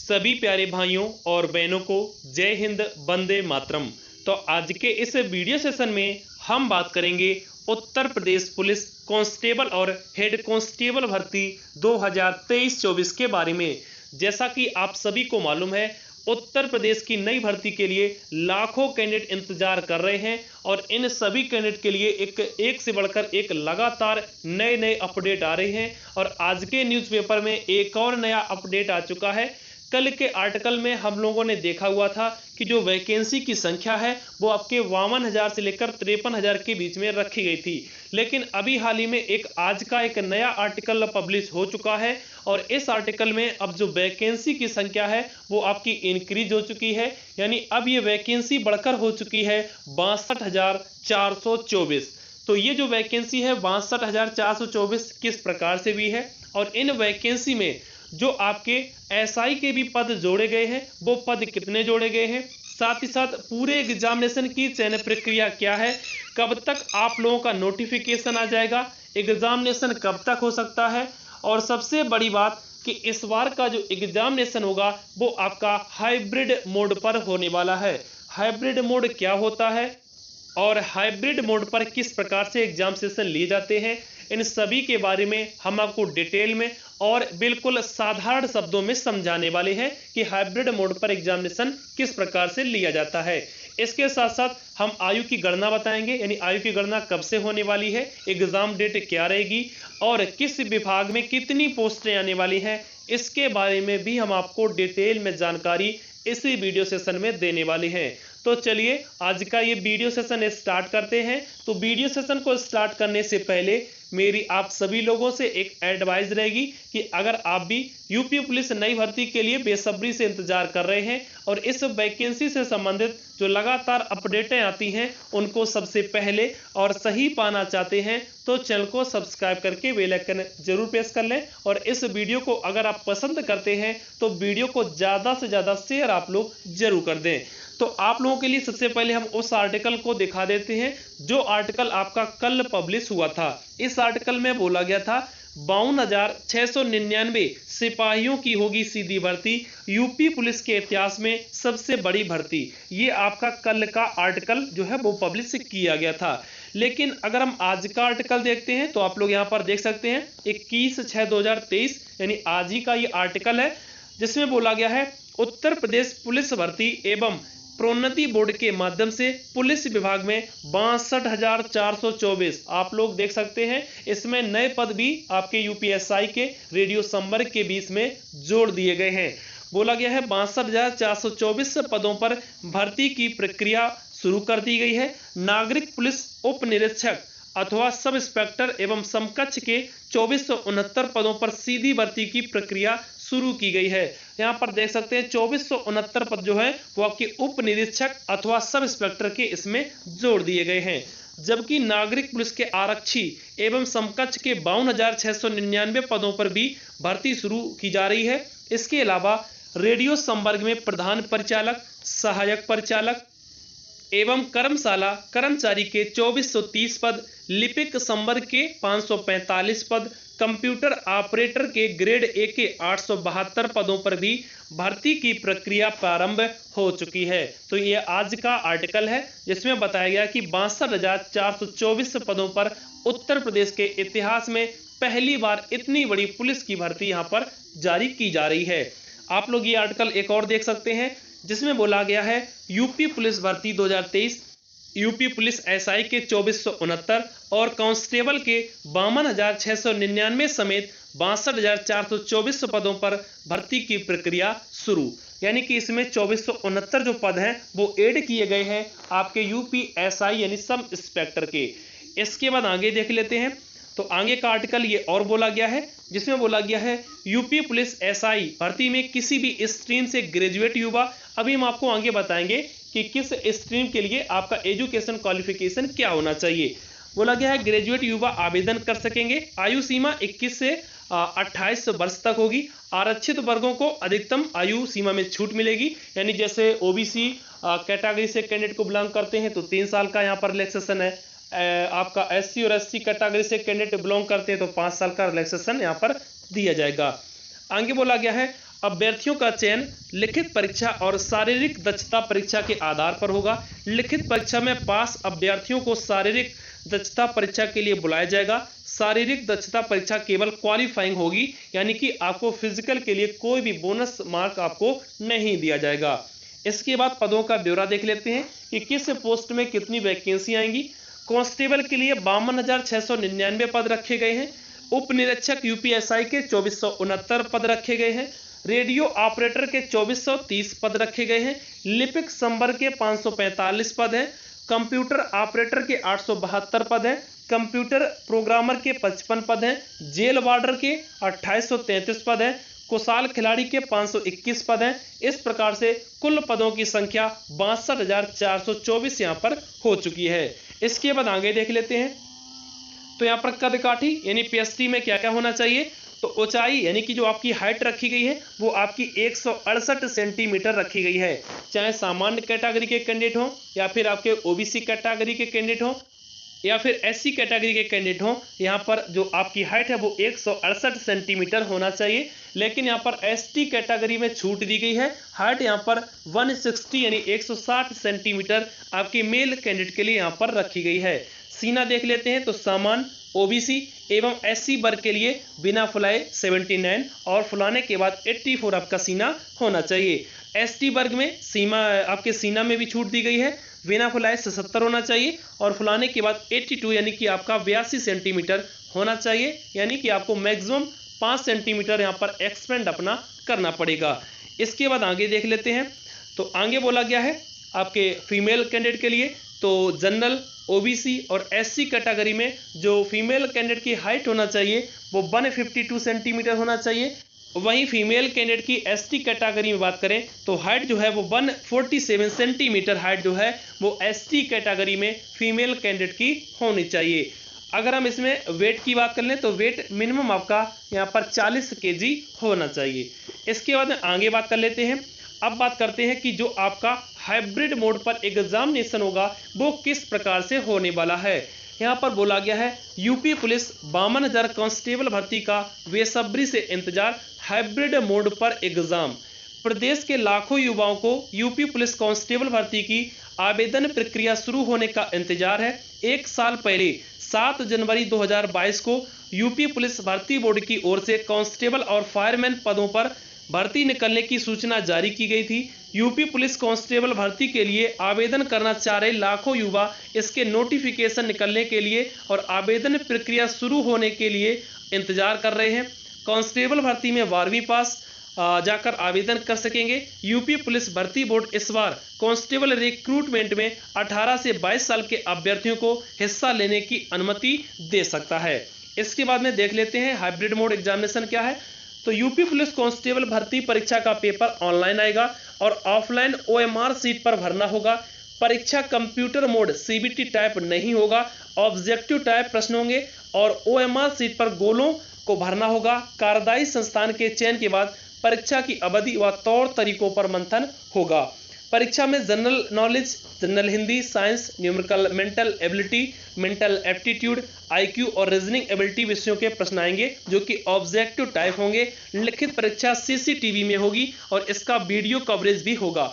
सभी प्यारे भाइयों और बहनों को जय हिंद, वंदे मातरम। तो आज के इस वीडियो सेशन में हम बात करेंगे उत्तर प्रदेश पुलिस कांस्टेबल और हेड कांस्टेबल भर्ती 2023-24 के बारे में। जैसा कि आप सभी को मालूम है, उत्तर प्रदेश की नई भर्ती के लिए लाखों कैंडिडेट इंतजार कर रहे हैं और इन सभी कैंडिडेट के लिए एक से बढ़कर एक लगातार नए अपडेट आ रहे हैं। और आज के न्यूज़पेपर में एक और नया अपडेट आ चुका है। कल के आर्टिकल में हम लोगों ने देखा हुआ था कि जो वैकेंसी की संख्या है वो आपके 52,000 से लेकर 53,000 के बीच में रखी गई थी, लेकिन अभी हाल ही में आज का एक नया आर्टिकल पब्लिश हो चुका है और इस आर्टिकल में अब जो वैकेंसी की संख्या है वो आपकी इंक्रीज हो चुकी है। यानी अब ये वैकेंसी बढ़कर हो चुकी है 62,424। तो ये जो वैकेंसी है 62,424 किस प्रकार से भी है और इन वैकेंसी में जो आपके एसआई के भी पद जोड़े गए हैं वो पद कितने जोड़े गए हैं, साथ ही साथ पूरे एग्जामिनेशन की चयन प्रक्रिया क्या है, कब तक आप लोगों का नोटिफिकेशन आ जाएगा, एग्जामिनेशन कब तक हो सकता है, और सबसे बड़ी बात कि इस बार का जो एग्जामिनेशन होगा वो आपका हाइब्रिड मोड पर होने वाला है। हाइब्रिड मोड क्या होता है और हाइब्रिड मोड पर किस प्रकार से एग्जाम सेशन लिए जाते हैं, इन सभी के बारे में हम आपको डिटेल में और बिल्कुल साधारण शब्दों में समझाने वाले हैं कि हाइब्रिड मोड पर एग्जामिनेशन किस प्रकार से लिया जाता है। इसके साथ साथ हम आयु की गणना बताएंगे, यानी आयु की गणना कब से होने वाली है, एग्जाम डेट क्या रहेगी और किस विभाग में कितनी पोस्टें आने वाली हैं, इसके बारे में भी हम आपको डिटेल में जानकारी इसी वीडियो सेशन में देने वाले हैं। तो चलिए आज का ये वीडियो सेशन स्टार्ट करते हैं। तो वीडियो सेशन को स्टार्ट करने से पहले मेरी आप सभी लोगों से एक एडवाइस रहेगी कि अगर आप भी यूपी पुलिस नई भर्ती के लिए बेसब्री से इंतजार कर रहे हैं और इस वैकेंसी से संबंधित जो लगातार अपडेटें आती हैं उनको सबसे पहले और सही पाना चाहते हैं तो चैनल को सब्सक्राइब करके बेल आइकन जरूर प्रेस कर लें। और इस वीडियो को अगर आप पसंद करते हैं तो वीडियो को ज़्यादा से ज़्यादा शेयर आप लोग जरूर कर दें। तो आप लोगों के लिए सबसे पहले हम उस आर्टिकल को दिखा देते हैं जो आर्टिकल आपका कल पब्लिश हुआ था। इस आर्टिकल में बोला गया था 52,699 सिपाहियों की होगी सीधी भर्ती, यूपी पुलिस के इतिहास में सबसे बड़ी भर्ती। ये आपका कल का आर्टिकल जो है वो पब्लिश किया गया था। लेकिन अगर हम आज का आर्टिकल देखते हैं तो आप लोग यहाँ पर देख सकते हैं 21/6/2023 यानी आज ही का ये आर्टिकल है, जिसमें बोला गया है उत्तर प्रदेश पुलिस भर्ती एवं प्रोन्नति बोर्ड के माध्यम से पुलिस विभाग में 62,424 आप लोग देख सकते हैं। इसमें नए पद भी आपके यूपीएसआई के रेडियो संपर्क के बीच में जोड़ दिए गए हैं। बोला गया है 62,424 पदों पर भर्ती की प्रक्रिया शुरू कर दी गई है। नागरिक पुलिस उप निरीक्षक अथवा सब इंस्पेक्टर एवं समकक्ष के 2469 पदों पर सीधी भर्ती की प्रक्रिया शुरू की गई है। यहाँ पर देख सकते हैं 2469 पद जो है वो आपके उप निरीक्षक अथवा सब इंस्पेक्टर के इसमें जोड़ दिए गए हैं। जबकि नागरिक पुलिस के आरक्षी एवं समकक्ष के 52,699 पदों पर भी भर्ती शुरू की जा रही है। इसके अलावा रेडियो संवर्ग में प्रधान परिचालक, सहायक परिचालक एवं कर्मशाला कर्मचारी के 2430 पद, लिपिक संवर्ग के 545 पद, कंप्यूटर ऑपरेटर के ग्रेड ए के 872 पदों पर भी भर्ती की प्रक्रिया प्रारंभ हो चुकी है। तो ये आज का आर्टिकल है जिसमें बताया गया कि 62,424 पदों पर उत्तर प्रदेश के इतिहास में पहली बार इतनी बड़ी पुलिस की भर्ती यहाँ पर जारी की जा रही है। आप लोग ये आर्टिकल एक और देख सकते हैं जिसमें बोला गया है यूपी पुलिस भर्ती 2023, यूपी पुलिस एसआई के 2469 और कांस्टेबल के 52,699 समेत 62,424 पदों पर भर्ती की प्रक्रिया शुरू। यानी कि इसमें 2469 जो पद हैं वो ऐड किए गए हैं आपके यूपी एसआई यानी सब इंस्पेक्टर के। इसके बाद आगे देख लेते हैं। तो आगे का आर्टिकल ये और बोला गया है जिसमें बोला गया है यूपी पुलिस एसआई भर्ती में किसी भी स्ट्रीम से ग्रेजुएट युवा, अभी हम आपको आगे बताएंगे कि किस स्ट्रीम के लिए आपका एजुकेशन क्वालिफिकेशन क्या होना चाहिए। बोला गया है ग्रेजुएट युवा आवेदन कर सकेंगे। आयु सीमा 21 से 28 वर्ष तक होगी। आरक्षित वर्गों को अधिकतम आयु सीमा में छूट मिलेगी, यानी जैसे ओबीसी कैटेगरी से कैंडिडेट को बिलोंग करते हैं तो 3 साल का यहाँ पर रिलैक्सेशन है। आपका एससी और एसटी कैटेगरी से कैंडिडेट बिलोंग करते हैं तो 5 साल का रिलैक्सेशन यहाँ पर दिया जाएगा। आगे बोला गया है अभ्यर्थियों का चयन लिखित परीक्षा और शारीरिक दक्षता परीक्षा के आधार पर होगा। लिखित परीक्षा में पास अभ्यर्थियों को शारीरिक दक्षता परीक्षा के लिए बुलाया जाएगा। शारीरिक दक्षता परीक्षा केवल क्वालिफाइंग होगी, यानी कि आपको फिजिकल के लिए कोई भी बोनस मार्क आपको नहीं दिया जाएगा। इसके बाद पदों का ब्यौरा देख लेते हैं कि किस पोस्ट में कितनी वैकेंसी आएंगी। कांस्टेबल के लिए 52,699 पद रखे गए हैं। उप निरीक्षक यूपीएसआई के 2469 पद रखे गए हैं। रेडियो ऑपरेटर के 2430 पद रखे गए हैं। लिपिक संवर्ग के 545 पद हैं। कंप्यूटर ऑपरेटर के 872 पद हैं। कंप्यूटर प्रोग्रामर के 55 पद हैं। जेल वार्डर के 2833 पद हैं। कुशाल खिलाड़ी के 521 पद हैं। इस प्रकार से कुल पदों की संख्या 62,424 यहाँ पर हो चुकी है। इसके बाद आगे देख लेते हैं। तो यहाँ पर कदकाठी यानी पीएसटी में क्या क्या होना चाहिए। तो ऊंचाई यानी कि जो आपकी हाइट रखी गई है वो आपकी 168 सेंटीमीटर रखी गई है, चाहे सामान्य कैटेगरी के कैंडिडेट हो या फिर आपके ओबीसी कैटेगरी के कैंडिडेट हो या फिर एससी कैटेगरी के कैंडिडेट हो। यहाँ पर जो आपकी हाइट है वो 168 सेंटीमीटर होना चाहिए। लेकिन यहाँ पर एसटी कैटेगरी में छूट दी गई है। हाइट यहाँ पर 160 यानी 160 सेंटीमीटर आपके मेल कैंडिडेट के लिए यहाँ पर रखी गई है। सीना देख लेते हैं। तो सामान्य, ओबीसी एवं एससी वर्ग के लिए बिना फुलाए 79 और फुलाने के बाद 84 आपका सीना होना चाहिए। एसटी वर्ग में सीमा आपके सीना में भी छूट दी गई है। बिना फुलाए 77 होना चाहिए और फुलाने के बाद 82 यानी कि आपका 82 सेंटीमीटर होना चाहिए, यानी कि आपको मैक्सिमम 5 सेंटीमीटर यहाँ पर एक्सपेंड अपना करना पड़ेगा। इसके बाद आगे देख लेते हैं। तो आगे बोला गया है आपके फीमेल कैंडिडेट के लिए, तो जनरल, ओबीसी और एससी कैटेगरी में जो फीमेल कैंडिडेट की हाइट होना चाहिए वो 152 सेंटीमीटर होना चाहिए। वहीं फीमेल कैंडिडेट की एसटी कैटेगरी में बात करें तो हाइट जो है वो 147 सेंटीमीटर हाइट जो है वो एसटी कैटेगरी में फीमेल कैंडिडेट की होनी चाहिए। अगर हम इसमें वेट की बात कर लें तो वेट मिनिमम आपका यहाँ पर 40 kg होना चाहिए। इसके बाद आगे बात कर लेते हैं। अब बात करते हैं कि जो आपका हाइब्रिड मोड पर एग्जामिनेशन होगा वो किस प्रकार से होने वाला है। यहाँ पर बोला गया है यूपी पुलिस 52,000 कांस्टेबल भर्ती का बेसब्री से इंतजार, हाइब्रिड मोड पर एग्जाम। प्रदेश के लाखों युवाओं को यूपी पुलिस कांस्टेबल भर्ती की आवेदन प्रक्रिया शुरू होने का इंतजार है। एक साल पहले 7 जनवरी 2022 को यूपी पुलिस भर्ती बोर्ड की ओर से कांस्टेबल और फायरमैन पदों पर भर्ती निकलने की सूचना जारी की गई थी। यूपी पुलिस कांस्टेबल भर्ती के लिए आवेदन करना चाह रहे लाखों युवा इसके नोटिफिकेशन निकलने के लिए और आवेदन प्रक्रिया शुरू होने के लिए इंतजार कर रहे हैं। कांस्टेबल भर्ती में 12वीं पास जाकर आवेदन कर सकेंगे। यूपी पुलिस भर्ती बोर्ड इस बार कांस्टेबल रिक्रूटमेंट में 18 से 22 साल के अभ्यर्थियों को हिस्सा लेने की अनुमति दे सकता है। इसके बाद में देख लेते हैं हाइब्रिड मोड एग्जामिनेशन क्या है। तो यूपी पुलिस कांस्टेबल भर्ती परीक्षा का पेपर ऑनलाइन आएगा और ऑफलाइन ओएमआर सीट पर भरना होगा। परीक्षा कंप्यूटर मोड सीबीटी टाइप नहीं होगा, ऑब्जेक्टिव टाइप प्रश्न होंगे और ओएमआर सीट पर गोलों को भरना होगा। कार्यदायी संस्थान के चयन के बाद परीक्षा की अवधि व तौर तरीकों पर मंथन होगा। परीक्षा में general knowledge, general Hindi, science, numerical, mental ability, mental aptitude, IQ और रीजनिंग एबिलिटी विषयों के प्रश्न आएंगे जो कि ऑब्जेक्टिव टाइप होंगे। लिखित परीक्षा सीसीटीवी में होगी और इसका वीडियो कवरेज भी होगा।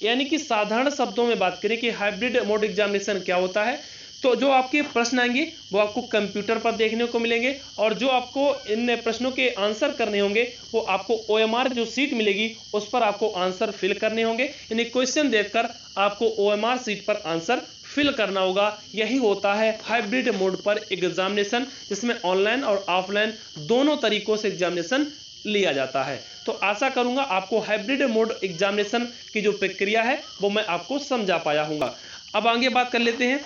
यानी कि साधारण शब्दों में बात करें कि हाइब्रिड मोड एग्जामिनेशन क्या होता है, तो जो आपके प्रश्न आएंगे वो आपको कंप्यूटर पर देखने को मिलेंगे और जो आपको इन प्रश्नों के आंसर करने होंगे वो आपको ओएमआर जो सीट मिलेगी उस पर आपको आंसर फिल करने होंगे। यानी क्वेश्चन देखकर आपको ओएमआर सीट पर आंसर फिल करना होगा। यही होता है हाइब्रिड मोड पर एग्जामिनेशन, जिसमें ऑनलाइन और ऑफलाइन दोनों तरीकों से एग्जामिनेशन लिया जाता है। तो आशा करूंगा आपको हाइब्रिड मोड एग्जामिनेशन की जो प्रक्रिया है वो मैं आपको समझा पाया हूँगा। अब आगे बात कर लेते हैं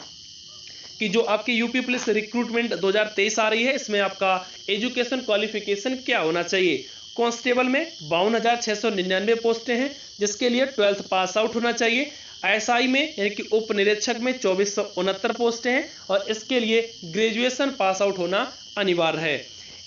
कि जो आपकी यूपी पुलिस रिक्रूटमेंट 2023 आ रही है, इसमें आपका एजुकेशन क्वालिफिकेशन क्या होना चाहिए। कांस्टेबल में 52,699 पोस्टें हैं जिसके लिए 12th पास आउट होना चाहिए। एसआई में यानी कि उप निरीक्षक में 2469 पोस्टें हैं और इसके लिए ग्रेजुएशन पास आउट होना अनिवार्य है।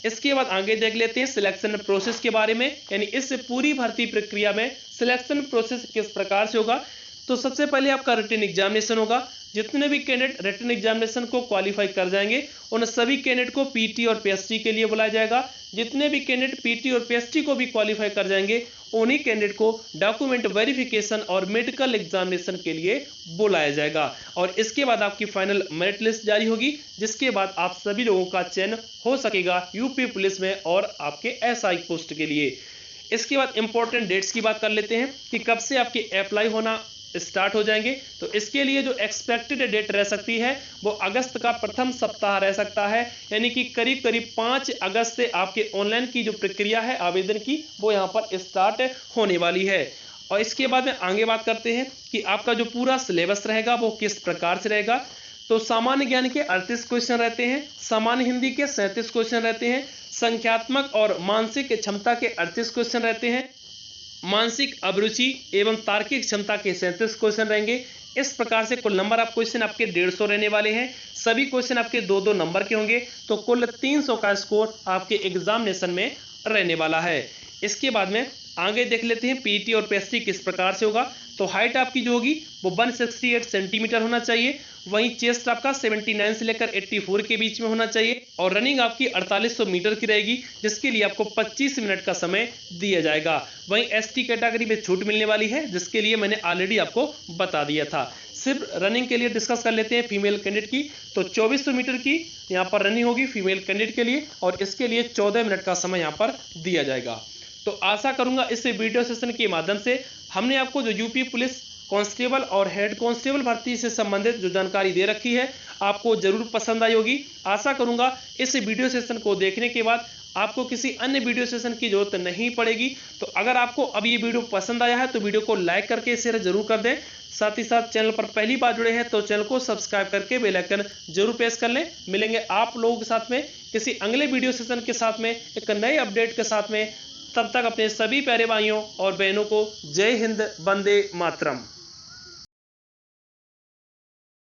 इसके बाद आगे देख लेते हैं सिलेक्शन प्रोसेस के बारे में, यानी इस पूरी भर्ती प्रक्रिया में सिलेक्शन प्रोसेस किस प्रकार से होगा। तो सबसे पहले आपका रिटन एग्जामिनेशन होगा। जितने भी कैंडिडेट रिटन एग्जामिनेशन को क्वालिफाई कर जाएंगे उन सभी कैंडिडेट को पीटी और पीएसटी के लिए बुलाया जाएगा। जितने भी कैंडिडेट पीटी और पीएसटी को भी क्वालिफाई कर जाएंगे उन्हीं कैंडिडेट को डॉक्यूमेंट वेरिफिकेशन और मेडिकल एग्जामिनेशन के लिए बुलाया जाएगा। और इसके बाद आपकी फाइनल मेरिट लिस्ट जारी होगी, जिसके बाद आप सभी लोगों का चयन हो सकेगा यूपी पुलिस में और आपके एसआई पोस्ट के लिए। इसके बाद इंपॉर्टेंट डेट्स की बात कर लेते हैं कि कब से आपकी अप्लाई होना स्टार्ट हो जाएंगे। तो इसके लिए जो एक्सपेक्टेड डेट रह सकती है वो अगस्त का प्रथम सप्ताह रह सकता है, यानी कि करीब करीब 5 अगस्त से आपके ऑनलाइन की जो प्रक्रिया है आवेदन की वो यहाँ पर स्टार्ट होने वाली है। और इसके बाद में आगे बात करते हैं कि आपका जो पूरा सिलेबस रहेगा वो किस प्रकार से रहेगा। तो सामान्य ज्ञान के 38 क्वेश्चन रहते हैं, सामान्य हिंदी के 37 क्वेश्चन रहते हैं, संख्यात्मक और मानसिक क्षमता के 38 क्वेश्चन रहते हैं, मानसिक अभिरुचि एवं तार्किक क्षमता के 37 क्वेश्चन रहेंगे। इस प्रकार से कुल नंबर आप क्वेश्चन आपके 150 रहने वाले हैं। सभी क्वेश्चन आपके 2-2 नंबर के होंगे, तो कुल 300 का स्कोर आपके एग्जामिनेशन में रहने वाला है। इसके बाद में आगे देख लेते हैं पीटी और पीएसटी किस प्रकार से होगा। तो हाइट आपकी जो होगी वो 168 सेंटीमीटर होना चाहिए, वहीं चेस्ट आपका 79 से लेकर 84 के बीच में होना चाहिए और रनिंग आपकी 4800 मीटर की रहेगी, जिसके लिए आपको 25 मिनट का समय दिया जाएगा। वहीं एसटी कैटेगरी में छूट मिलने वाली है, जिसके लिए मैंने ऑलरेडी आपको बता दिया था। सिर्फ रनिंग के लिए डिस्कस कर लेते हैं फीमेल कैंडिडेट की। तो 2400 मीटर की यहाँ पर रनिंग होगी फीमेल कैंडिडेट के लिए और इसके लिए 14 मिनट का समय यहाँ पर दिया जाएगा। तो आशा करूंगा इस वीडियो सेशन के माध्यम से हमने आपको जो यूपी पुलिस कांस्टेबल और हेड कांस्टेबल भर्ती से संबंधित जो जानकारी दे रखी है आपको जरूर पसंद आई होगी। आशा करूंगा इस वीडियो सेशन को देखने के बाद आपको किसी अन्य वीडियो सेशन की जरूरत नहीं पड़ेगी। तो अगर आपको अब ये वीडियो पसंद आया है तो वीडियो को लाइक करके शेयर जरूर कर दें। साथ ही साथ चैनल पर पहली बार जुड़े हैं तो चैनल को सब्सक्राइब करके बेल आइकन जरूर प्रेस कर लें। मिलेंगे आप लोगों के साथ में किसी अगले वीडियो सेशन के साथ में एक नए अपडेट के साथ में। तब तक अपने सभी प्यारे भाइयों और बहनों को जय हिंद, वंदे मातरम।